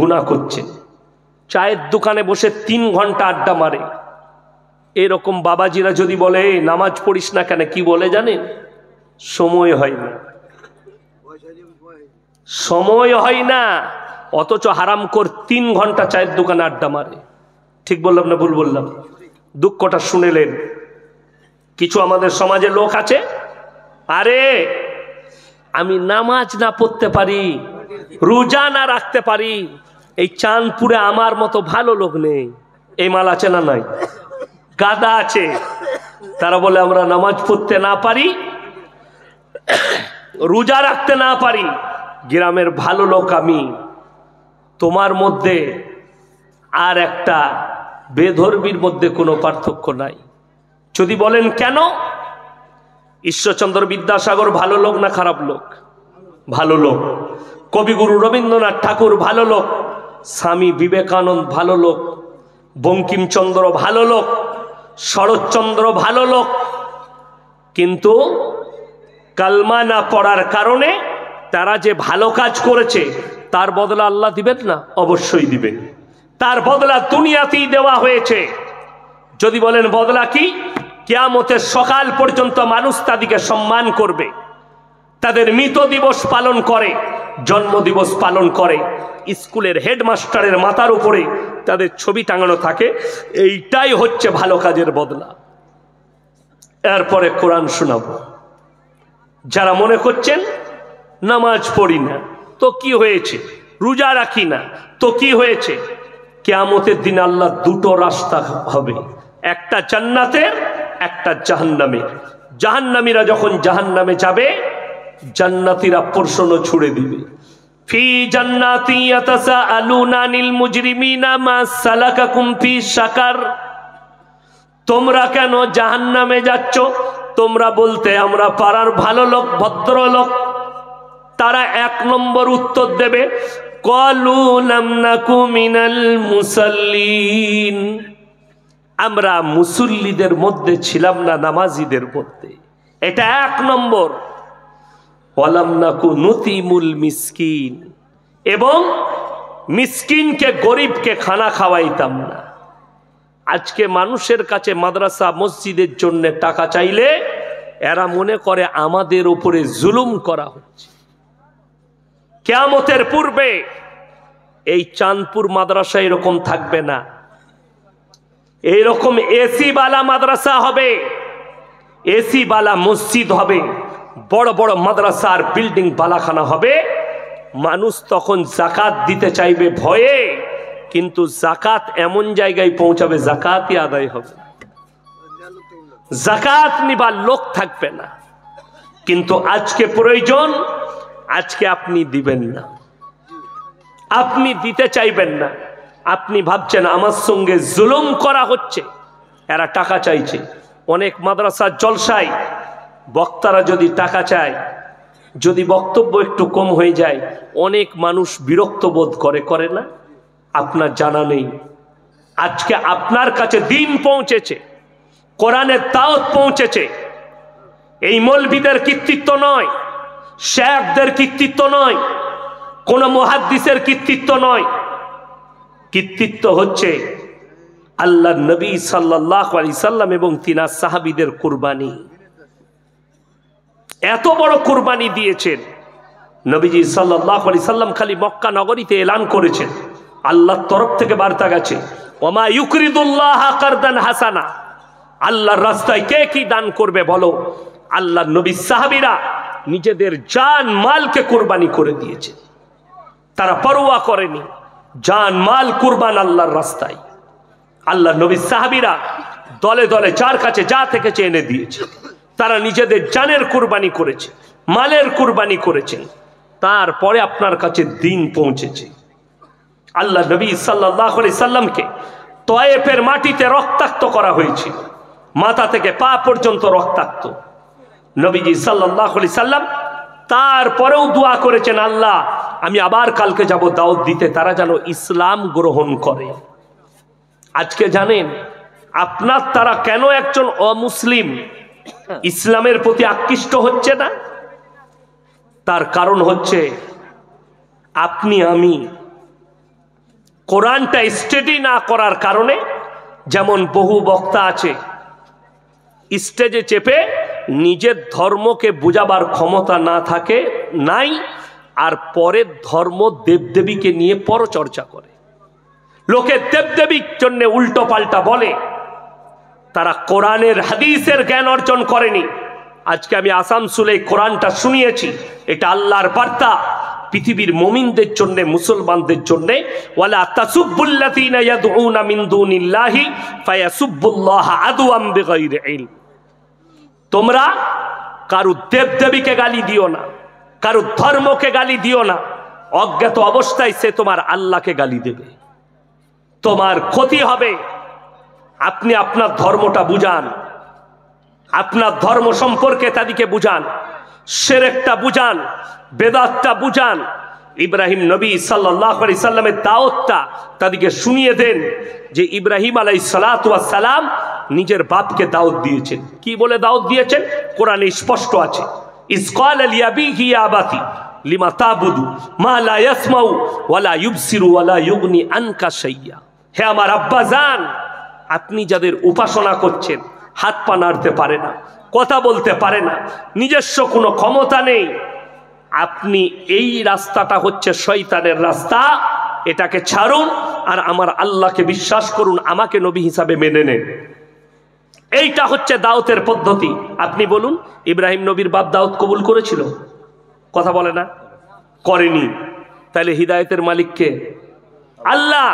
গুনাহ করছে। চায়ের দোকানে বসে 3 ঘন্টা আড্ডা মারে। এরকম বাবাজিরা যদি বলে নামাজ পড়িস না কেন, কি বলে জানেন? সময় হয় না, সময় হয় না। অথচ হারামখোর 3 ঘন্টা চায়ের দোকানে আড্ডা মারে। ঠিক বললাম না ভুল বললাম? দুঃখটা শুনেলেন। কিছু আমাদের সমাজে লোক আছে, আরে আমি নামাজ না পড়তে পারি, রোজা না রাখতে পারি, এই চাঁদপুরে আমার মতো ভালো লোক নেই। এই মাল আছে না নাই? গাদা আছে। তারা বলে আমরা নামাজ পড়তে না পারি, রোজা রাখতে না পারি, গ্রামের ভালো লোক আমি। তোমার মধ্যে আর একটা বেধর্মীর মধ্যে কোনো পার্থক্য নাই। যদি বলেন কেন? ঈশ্বরচন্দ্র বিদ্যাসাগর ভালো লোক না খারাপ লোক? ভালো লোক। কবিগুরু রবীন্দ্রনাথ ঠাকুর ভালো লোক, স্বামী বিবেকানন্দ ভালো লোক, বঙ্কিমচন্দ্র ভালো লোক, শরৎচন্দ্র ভালো লোক। কিন্তু কালমা না পড়ার কারণে তারা যে ভালো কাজ করেছে তার বদলা আল্লাহ দিবেন না? অবশ্যই দিবেন। তার বদলা দুনিয়াতেই দেওয়া হয়েছে। যদি বলেন বদলা কি? কিয়ামতের সকাল পর্যন্ত মানুষ তাদেরকে সম্মান করবে, তাদের মৃত দিবস পালন করে, জন্মদিবস পালন করে, স্কুলের হেডমাস্টারের মাথার উপরে তাদের ছবি টাঙানো থাকে। এইটাই হচ্ছে ভালো কাজের বদলা। এরপরে কোরআন শোনাবো। যারা মনে করছেন নামাজ পড়ি না তো কি হয়েছে, রোজা রাখি না তো কি হয়েছে, কিয়ামতের দিন আল্লাহ দুটো রাস্তা হবে, একটা জান্নাতের, একটা জাহান্নামের। জাহান্নামীরা যখন জাহান্নামে যাবে, জান্নাতীরা প্রশ্ন ছুড়ে দিবে, ফি জান্নাতি ইয়াতাসাআলুনা আনিল মুজরিমিনা মা সালাকাকুম ফি সাকার। তোমরা কেন জাহান্নামে যাচ্ছ? তোমরা বলতে আমরা পাড়ার ভালো লোক, ভদ্রলোক। তারা 1 নম্বর উত্তর দেবে, ক্বালু লাম নাকু মিনাল মুসাল্লিন। আমরা মুসল্লিদের মধ্যে ছিলাম না, নামাজিদের মধ্যে। এটা 1 নম্বর। ওয়ালাম নাকু নুতিমুল মিসকিন, এবং মিসকিনকে, গরিবকে খানা খাওয়াইতাম না। আজকে মানুষের কাছে মাদ্রাসা মসজিদের জন্য টাকা চাইলে এরা মনে করে আমাদের উপরে জুলুম করা হচ্ছে। কিয়ামতের পূর্বে এই চাঁদপুর মাদ্রাসা এরকম থাকবে না। এইরকম এসি বালা মাদ্রাসা হবে, এসি বালা মসজিদ হবে, বড় বড় মাদ্রাসার বিল্ডিং বালাখানা হবে। মানুষ তখন জাকাত দিতে চাইবে ভয়ে, কিন্তু জাকাত এমন জায়গায় পৌঁছাবে জাকাতই আদায় হবে, জাকাত নিবার লোক থাকবে না। কিন্তু আজকে প্রয়োজন, আজকে আপনি দিবেন না, আপনি দিতে চাইবেন না। আপনি ভাবছেন আমার সঙ্গে জুলুম করা হচ্ছে, এরা টাকা চাইছে। অনেক মাদ্রাসার জলসায় বক্তারা যদি টাকা চায়, যদি বক্তব্য একটু কম হয়ে যায়, অনেক মানুষ বিরক্ত বোধ করে, করে না? আপনার জানা নেই। আজকে আপনার কাছে দিন পৌঁছেছে, কোরআনের দাওয়াত পৌঁছেছে। এই মৌলবীদের কৃতিত্ব নয়, শেখদের কৃতিত্ব নয়, কোন মুহাদ্দিসের কৃতিত্ব নয়। কৃতিত্ব হচ্ছে আল্লাহর নবী সাল্লাল্লাহু আলাইহি সাল্লাম এবং তিনার সাহাবীদের কুরবানি। এত বড় কুরবানি দিয়েছেন নবীজি সাল্লাল্লাহু আলাইহি সাল্লাম। খালি মক্কা নগরীতে এলান করেছেন, আল্লাহর তরফ থেকে বার্তা গেছে, ওমা ইউকরিদুল্লাহ কারদান হাসানা। আল্লাহর রাস্তায় কে কি দান করবে বলো? আল্লাহর নবী সাহাবীরা নিজেদের জান মালকে কুরবানি করে দিয়েছে। তারা পরোয়া করেনি, জান মাল কুরবান আল্লাহর রাস্তায়। আল্লাহর নবী সাহাবীরা দলে দলে যার কাছে যা থেকে এনে দিয়েছে। তারা নিজেদের জানের কুরবানি করেছে, মালের কুরবানি করেছেন। তারপরে আপনার কাছে দিন পৌঁছেছে। আল্লাহ নবী সাল্লাল্লাহু আলাইহি সাল্লামকে তয়েফের মাটিতে রক্তাক্ত করা হয়েছিল, মাথা থেকে পা পর্যন্ত রক্তাক্ত। নবীজি সাল্লাল্লাহু আলাইহি সাল্লাম তারপরেও দোয়া করেছেন, আল্লাহ আমি আবার কালকে যাব দাওয়াত দিতে, তারা যেন ইসলাম গ্রহণ করে। আজকে জানেন আপনার তারা কেন একজন অমুসলিম ইসলামের প্রতি আকৃষ্ট হচ্ছে না? তার কারণ হচ্ছে আপনি আমি কোরআনটা স্টাডি না করার কারণে যেমন বহু বক্তা আছে স্টেজে চেপে নিজের ধর্মকে বুঝাবার ক্ষমতা না থাকে নাই, আর পরের ধর্ম দেবদেবীকে নিয়ে পরচর্চা করে। লোকে দেবদেবীর জন্য উল্টো পাল্টা বলে, তারা কোরআনের হাদিসের জ্ঞান অর্জন করেনি। আজকে আমি আসানসোলে কোরআনটা শুনিয়েছি, এটা আল্লাহর বার্তা পৃথিবীর মুমিনদের জন্য, মুসলমানদের জন্য। ওয়ালা তাসুব্বুল্লাযীনা ইয়াদউনা মিন দুনিল্লাহি ফায়াসুব্বুল্লাহা আদওয়াম বিগাইরি ইলম। তোমরা কারো দেবদেবীকে গালি দিও না, কারো ধর্মকে গালি দিও না। অজ্ঞাত অবস্থায় সে তোমার আল্লাহকে গালি দেবে, তোমার ক্ষতি হবে। আপনি আপনার ধর্মটা বুঝান, আপনার ধর্ম সম্পর্কে তাদেরকে বুঝান, শিরকটা বুঝান, বেদাতটা বুঝান। ইব্রাহিম নবী সাল্লাল্লাহু আলাইহি সাল্লামের দাওয়াতটা তাদেরকে শুনিয়ে দেন যে ইব্রাহিম আলাইহিস সালাতু ওয়াস সালাম নিজের বাপকে দাওয়াত দিয়েছেন। কি বলে দাওয়াত দিয়েছেন? কোরআনে স্পষ্ট আছে, ইসকাল লিয়াবিহি ইয়া আবাতি লিমা তাবুদু মা লা ইয়াসমাউ ওয়ালা ইউবসিরু ওয়ালা ইউগনি আনকা শাইয়া। হে আমার আব্বা জান, আপনি যাদের উপাসনা করছেন, হাত পা নাড়তে পারে না, কথা বলতে পারে না, নিজস্ব কোনো ক্ষমতা নেই, আপনি এই রাস্তাটা হচ্ছে শয়তানের রাস্তা, এটাকে ছাড়ুন আর আমার আল্লাহকে বিশ্বাস করুন, আমাকে নবী হিসাবে মেনে নেন। এইটা হচ্ছে দাওয়াতের পদ্ধতি। আপনি বলুন, ইব্রাহিম নবীর বাপ দাওয়াত কবুল করেছিল? কথা বলে না, করেনি। তাহলে হিদায়েতের মালিক কে? আল্লাহ।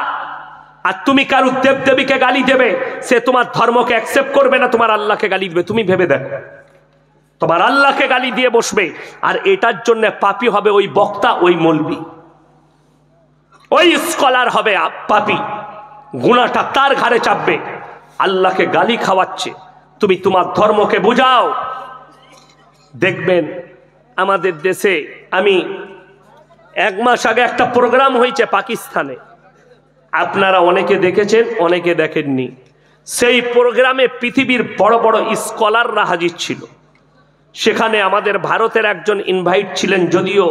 আর তুমি কারো দেবদেবীকে গালি দেবে, সে তোমার ধর্মকে অ্যাকসেপ্ট করবে না, তোমার আল্লাহকে গালি দেবে। তুমি ভেবে দেখো, তোমার আল্লাহকে গালি দিয়ে বসবে, আর এটার জন্য পাপী হবে ওই বক্তা, ওই মৌলবি, ওই স্কলার হবে পাপী, গুনাহটা তার ঘাড়ে চাপবে। আল্লাহকে গালি খাওয়াচ্ছে, তুমি তোমার ধর্মকে বুঝাও। দেখবেন আমাদের দেশে, আমি 1 মাস আগে একটা প্রোগ্রাম হয়েছে পাকিস্তানে, আপনারা অনেকে দেখেছেন, অনেকে দেখেননি। সেই প্রোগ্রামে পৃথিবীর বড় বড় স্কলাররা হাজির ছিল। সেখানে আমাদের ভারতের একজন ইনভাইট ছিলেন, যদিও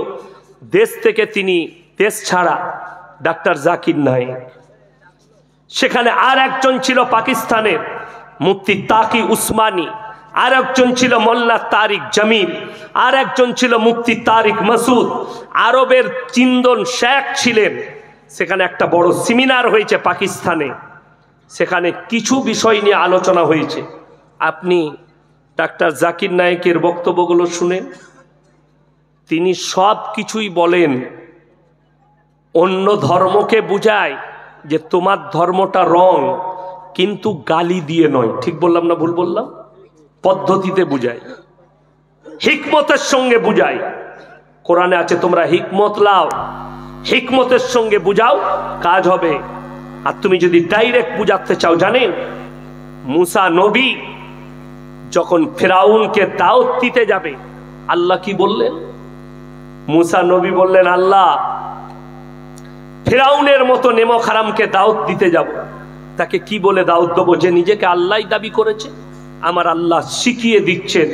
দেশ থেকে তিনি দেশ ছাড়া, ডাক্তার জাকির নায়েক। সেখানে আর একজন ছিল পাকিস্তানের মুফতি তাকি উসমানী, আর একজন ছিল মোল্লা তারিক জামিল, আর একজন ছিল মুফতি তারিক মাসুদ, আরবের চিন্দন শেখ ছিলেন। সেখানে একটা বড় সেমিনার হয়েছে পাকিস্তানে, সেখানে কিছু বিষয় নিয়ে আলোচনা হয়েছে। আপনি ডাক্তার জাকির নায়েকের বক্তব্যগুলো শুনেন, তিনি সব কিছুই বলেন, অন্য ধর্মকে বুঝায় যে তোমার ধর্মটা রং, কিন্তু গালি দিয়ে নয়। ঠিক বললাম না ভুল বললাম? পদ্ধতিতে বুঝায়, হিকমতের সঙ্গে বুঝায়। কোরআনে আছে তোমরা হিকমত লাও, হিকমতের সঙ্গে বুঝাও, কাজ হবে। আর তুমি যদি ডাইরেক্ট বুঝাতে চাও, জানেন মুসা নবী যখন ফেরাউনকে দাওয়াত দিতে যাবে, আল্লাহ কি বললেন? মুসা নবী বললেন, আল্লাহ ফেরাউনের মতো নেমক হারামকে দাওয়াত দিতে যাব, তাকে কি বলে দাওয়াত দেবো? যে নিজেকে আল্লাহ দাবি করেছে। আমার আল্লাহ শিখিয়ে দিচ্ছেন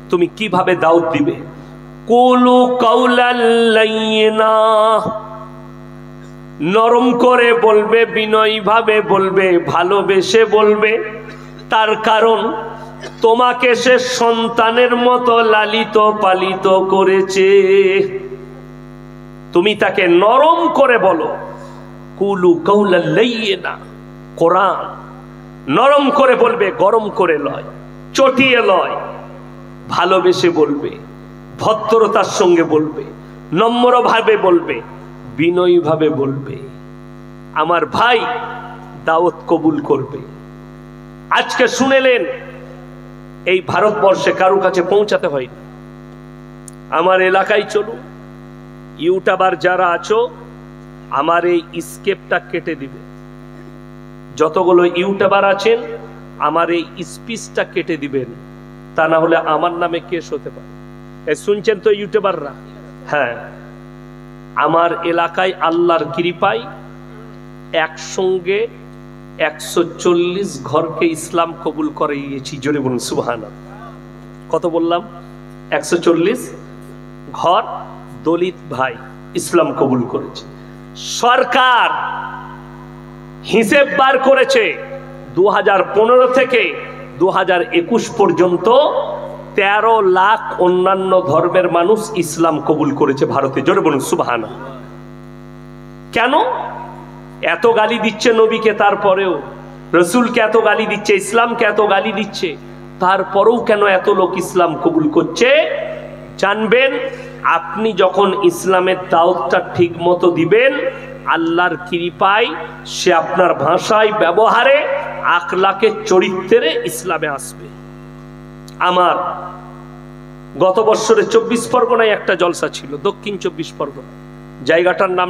তুমি কিভাবে দাওয়াত দিবে। কুলু কাউলাল লাইয়িনা, নরম করে বলবে, বিনয়ী ভাবে বলবে, ভালোবেসে বলবে। তার কারণ তোমাকে সে সন্তানের মতো লালিত পালিত করেছে, তুমি তাকে নরম করে বলো। কুলু কাউলাল লাইয়িনা, কোরআন নরম করে বলবে, গরম করে লয়, চটিয়ে লয়, ভালোবেসে বলবে, ভদ্রতার সঙ্গে বলবে, নম্রভাবে বলবে, বিনয়ীভাবে বলবে। আমার ভাই দাওয়াত কবুল করবে। আজকে শুনেলেন, এই ভারতবর্ষে কারো কাছে পৌঁছাতে হয়নি। আমার এলাকায় চলুন, ইউটিউবার যারা আছো, আমার এই স্কেপটা কেটে দিবে। যতগুলো ইউটিউবার আছেন, আমার এই স্পিচটা কেটে দিবেন, তা না হলে আমার নামে কেস হতে পারে। শুনছেন তো ইউটিউবাররা? হ্যাঁ, আমার এলাকায় আল্লাহর কৃপায় একসঙ্গে 140 ঘরকে ইসলাম কবুল করিয়েছি। জোরে বলুন সুবহানাল্লাহ। কত বললাম? 140 ঘর দলিত ভাই ইসলাম কবুল করেছে। সরকার হিসেব বার করেছে 2015 থেকে 2021 পর্যন্ত 13 লাখ অন্যান্য ধর্মের মানুষ ইসলাম কবুল করেছে ভারতে। জোরে বলুন সুবহানাল্লাহ। কেন এত গালি দিচ্ছে নবীকে, তারপরেও রসুলকে এত গালি দিচ্ছে, ইসলামকে এত গালি দিচ্ছে, তারপরেও কেন এত লোক ইসলাম কবুল করছে? জানবেন, আপনি যখন ইসলামের দাওয়াতটা ঠিক মতো দিবেন, আল্লাহর কৃপায় সে আপনার ভাষায়, ব্যবহারে, আখলাকে, চরিত্রে ইসলামে আসবে। আমার গত বছরে 24 পরগনায় একটা জলসা ছিল, দক্ষিণ 24 পরগনা, জায়গাটার নাম